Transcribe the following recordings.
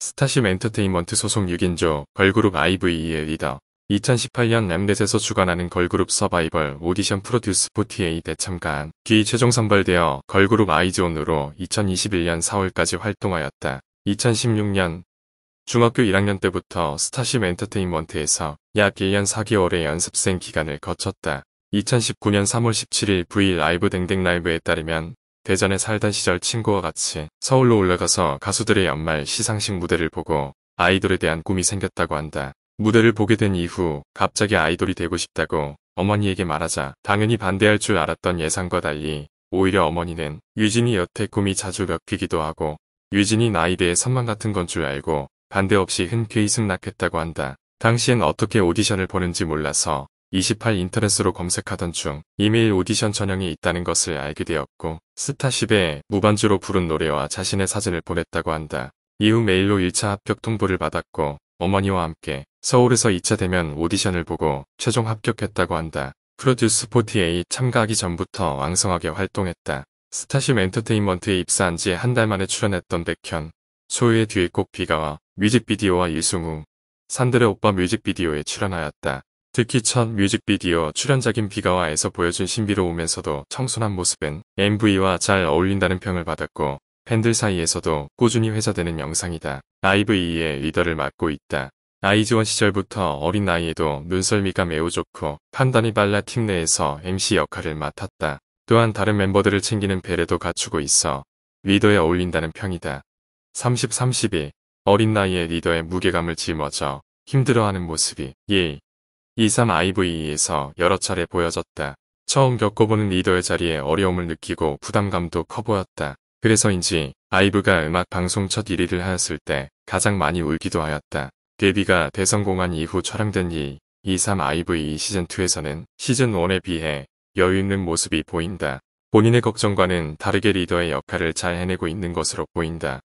스타쉽 엔터테인먼트 소속 6인조 걸그룹 IVE의 리더. 2018년 엠넷에서 주관하는 걸그룹 서바이벌 오디션 프로듀스 48에 참가한 뒤 최종 선발되어 걸그룹 아이즈원으로 2021년 4월까지 활동하였다. 2016년 중학교 1학년 때부터 스타쉽 엔터테인먼트에서 약 1년 4개월의 연습생 기간을 거쳤다. 2019년 3월 17일 V 라이브 댕댕 라이브에 따르면 대전에 살던 시절 친구와 같이 서울로 올라가서 가수들의 연말 시상식 무대를 보고 아이돌에 대한 꿈이 생겼다고 한다. 무대를 보게 된 이후 갑자기 아이돌이 되고 싶다고 어머니에게 말하자 당연히 반대할 줄 알았던 예상과 달리 오히려 어머니는 유진이 여태 꿈이 자주 먹히기도 하고 유진이 나에 대해 선망 같은 건 줄 알고 반대 없이 흔쾌히 승낙했다고 한다. 당시엔 어떻게 오디션을 보는지 몰라서 28 인터넷으로 검색하던 중 이메일 오디션 전형이 있다는 것을 알게 되었고 스타쉽에 무반주로 부른 노래와 자신의 사진을 보냈다고 한다. 이후 메일로 1차 합격 통보를 받았고 어머니와 함께 서울에서 2차 대면 오디션을 보고 최종 합격했다고 한다. 프로듀스 48 참가하기 전부터 왕성하게 활동했다. 스타쉽 엔터테인먼트에 입사한 지 한 달 만에 출연했던 백현, 소유의 듀엣곡 비가와 뮤직비디오와 이승우, 산들의 오빠 뮤직비디오에 출연하였다. 특히 첫 뮤직비디오 출연작인 비가와에서 보여준 신비로우면서도 청순한 모습은 MV와 잘 어울린다는 평을 받았고 팬들 사이에서도 꾸준히 회자되는 영상이다. IVE의 리더를 맡고 있다. 아이즈원 시절부터 어린 나이에도 눈썰미가 매우 좋고 판단이 빨라 팀 내에서 MC 역할을 맡았다. 또한 다른 멤버들을 챙기는 배려도 갖추고 있어 리더에 어울린다는 평이다. 30-32 어린 나이에 리더의 무게감을 짊어져 힘들어하는 모습이 23 IVE에서 여러 차례 보여졌다. 처음 겪어보는 리더의 자리에 어려움을 느끼고 부담감도 커 보였다. 그래서인지 아이브가 음악 방송 첫 1위를 하였을 때 가장 많이 울기도 하였다. 데뷔가 대성공한 이후 촬영된 23 IVE 시즌2에서는 시즌1에 비해 여유 있는 모습이 보인다. 본인의 걱정과는 다르게 리더의 역할을 잘 해내고 있는 것으로 보인다.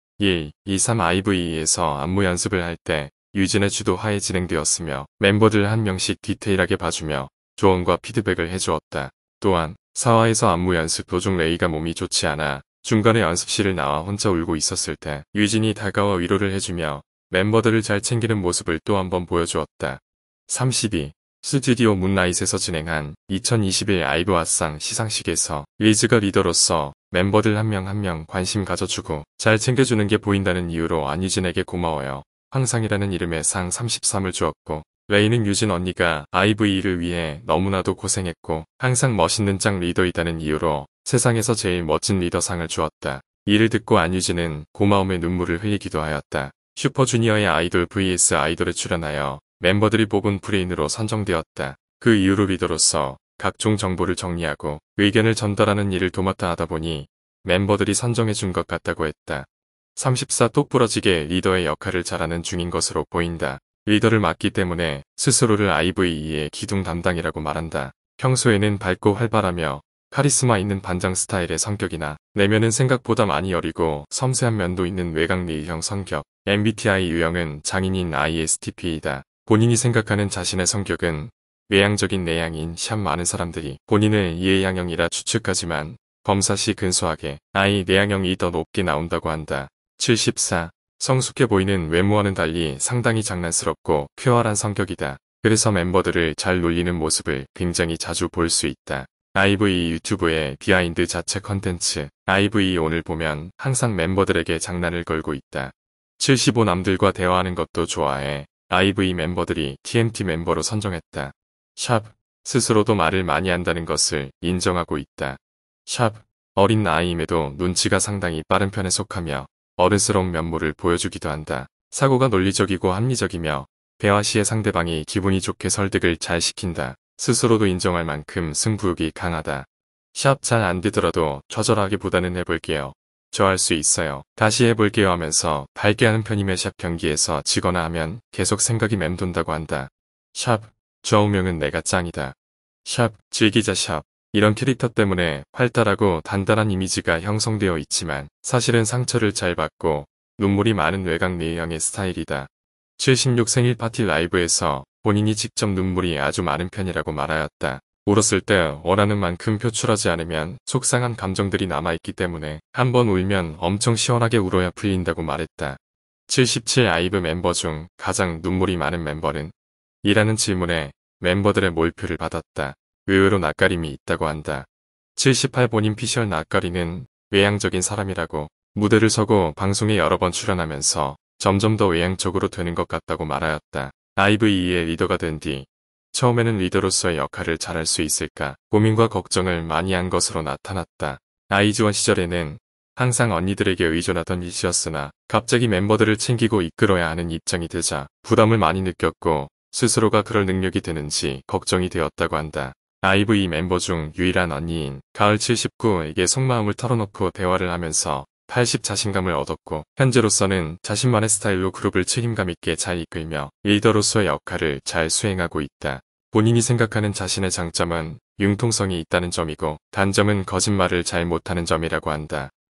23 IVE에서 안무 연습을 할 때 유진의 주도하에 진행되었으며 멤버들 한 명씩 디테일하게 봐주며 조언과 피드백을 해주었다. 또한 사화에서 안무 연습 도중 레이가 몸이 좋지 않아 중간에 연습실을 나와 혼자 울고 있었을 때 유진이 다가와 위로를 해주며 멤버들을 잘 챙기는 모습을 또 한 번 보여주었다. 32. 스튜디오 문라잇에서 진행한 2021 아이브 왓상 시상식에서 리즈가 리더로서 멤버들 한 명 한 명 관심 가져주고 잘 챙겨주는 게 보인다는 이유로 안유진에게 고마워요. 황상이라는 이름의 상 33을 주었고 레이는 유진 언니가 IVE를 위해 너무나도 고생했고 항상 멋있는 짱 리더이다는 이유로 세상에서 제일 멋진 리더상을 주었다. 이를 듣고 안유진은 고마움의 눈물을 흘리기도 하였다. 슈퍼주니어의 아이돌 vs 아이돌에 출연하여 멤버들이 뽑은 브레인으로 선정되었다. 그 이후로 리더로서 각종 정보를 정리하고 의견을 전달하는 일을 도맡아 하다 보니 멤버들이 선정해준 것 같다고 했다. 34 똑부러지게 리더의 역할을 잘하는 중인 것으로 보인다. 리더를 맡기 때문에 스스로를 IVE의 기둥 담당이라고 말한다. 평소에는 밝고 활발하며 카리스마 있는 반장 스타일의 성격이나 내면은 생각보다 많이 여리고 섬세한 면도 있는 외곽 내형 성격. MBTI 유형은 장인인 ISTP이다. 본인이 생각하는 자신의 성격은 외향적인 내향인 샵. 많은 사람들이 본인을 이외향형이라 추측하지만 검사 시 근소하게 I 내향형이 더 높게 나온다고 한다. 74. 성숙해 보이는 외모와는 달리 상당히 장난스럽고 쾌활한 성격이다. 그래서 멤버들을 잘 놀리는 모습을 굉장히 자주 볼 수 있다. IVE 유튜브의 비하인드 자체 컨텐츠 IVE 오늘 보면 항상 멤버들에게 장난을 걸고 있다. 75 남들과 대화하는 것도 좋아해. IVE 멤버들이 TMT 멤버로 선정했다. 샵. 스스로도 말을 많이 한다는 것을 인정하고 있다. 샵. 어린 나이임에도 눈치가 상당히 빠른 편에 속하며 어른스러운 면모를 보여주기도 한다. 사고가 논리적이고 합리적이며 대화 시에 상대방이 기분이 좋게 설득을 잘 시킨다. 스스로도 인정할 만큼 승부욕이 강하다. 샵. 잘 안 되더라도 처절하기보다는 해볼게요. 저 할 수 있어요. 다시 해볼게요 하면서 밝게 하는 편이며 샵. 경기에서 지거나 하면 계속 생각이 맴돈다고 한다. 샵. 좌우명은 내가 짱이다. 샵. 즐기자 샵. 이런 캐릭터 때문에 활달하고 단단한 이미지가 형성되어 있지만 사실은 상처를 잘 받고 눈물이 많은 외곽 내향의 스타일이다. 76 생일 파티 라이브에서 본인이 직접 눈물이 아주 많은 편이라고 말하였다. 울었을 때 원하는 만큼 표출하지 않으면 속상한 감정들이 남아있기 때문에 한번 울면 엄청 시원하게 울어야 풀린다고 말했다. 77 아이브 멤버 중 가장 눈물이 많은 멤버는? 이라는 질문에 멤버들의 몰표를 받았다. 의외로 낯가림이 있다고 한다. 78 본인 피셜 낯가리는 외향적인 사람이라고 무대를 서고 방송에 여러 번 출연하면서 점점 더 외향적으로 되는 것 같다고 말하였다. 아이브이의 리더가 된 뒤 처음에는 리더로서의 역할을 잘할 수 있을까 고민과 걱정을 많이 한 것으로 나타났다. 아이즈원 시절에는 항상 언니들에게 의존하던 이씨였으나 갑자기 멤버들을 챙기고 이끌어야 하는 입장이 되자 부담을 많이 느꼈고 스스로가 그럴 능력이 되는지 걱정이 되었다고 한다. 아이브이 멤버 중 유일한 언니인 가을 79에게 속마음을 털어놓고 대화를 하면서 80 자신감을 얻었고 현재로서는 자신만의 스타일로 그룹을 책임감 있게 잘 이끌며 리더로서의 역할을 잘 수행하고 있다. 본인이 생각하는 자신의 장점은 융통성이 있다는 점이고 단점은 거짓말을 잘 못하는 점이라고 한다.